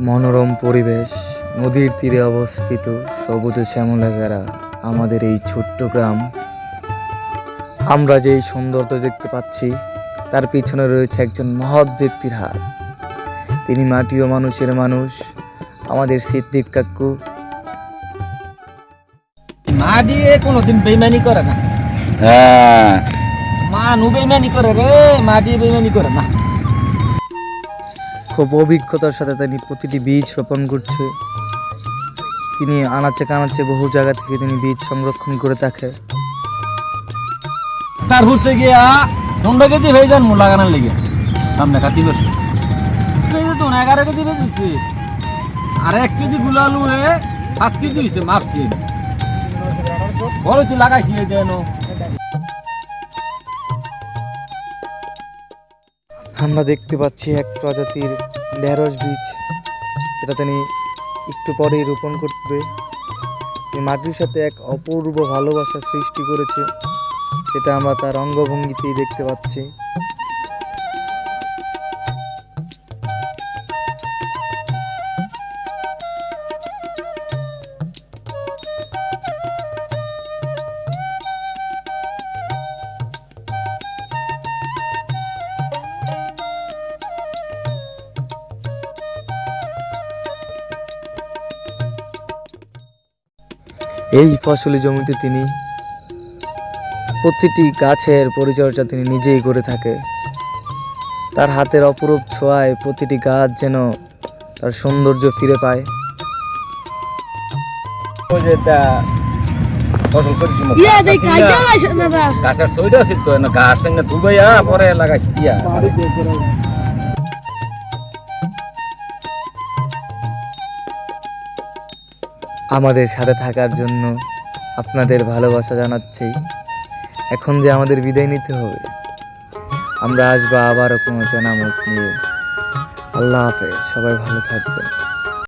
মনোরম পরিবেশ, নদীর তীরে অবস্থিত সবুজে শ্যামলে ঘেরা আমাদের এই ছোট্ট গ্রাম। আমরা যেই সৌন্দর্য দেখতে পাচ্ছি তার পিছনে রয়েছে একজন মহৎ ব্যক্তির হাত। তিনি মাটি ও মানুষের মানুষ, আমাদের সিদ্দিক কাকু। মা দিয়ে কোনোদিন বেইমানি করে না। হ্যাঁ, মা নু বেইমানি করে রে, মা দিয়ে বেইমানি করে না। খুব অভিজ্ঞতার সাথে তিনি প্রতিটি বীজ রোপণ করছে। তিনি আনাচে কানাচে বহু জায়গা থেকে তিনি বীজ সংরক্ষণ করে থাকে। তার ঘুরতে গিয়া 15 কেজি হয়ে যান মূল লাগানোর লেগে সামনে কাটি বসে 11 কেজি বেজেছে। আর 1 কেজি গুলা আলু 5 কেজি হয়েছে মাপছি। বড় তুই লাগাইছি যেন। আমরা দেখতে পাচ্ছি এক প্রজাতির ঢেঁড়স বীজ, যেটা তিনি একটু পরেই রোপণ করবে। এই মাটির সাথে এক অপূর্ব ভালোবাসা সৃষ্টি করেছে, সেটা আমরা তার অঙ্গভঙ্গিতেই দেখতে পাচ্ছি। এই ফসলি জমিতে তিনি প্রতিটি গাছের পরিচর্যা তিনি নিজেই করে থাকে। তার হাতের অপরূপ ছোঁয়ায় প্রতিটি গাছ যেন তার সৌন্দর্য ফিরে পায়। গাছের সইটা আছে তো না, গাছ সঙ্গে ধুবাইয়া পরে লাগাইছি দিয়া। আমাদের সাথে থাকার জন্য আপনাদের ভালোবাসা জানাচ্ছি। এখন যে আমাদের বিদায় নিতে হবে, আমরা আসবো আবারও কোনো চেনা মুখ নিয়ে। আল্লাহ হাফেজ, সবাই ভালো থাকবেন।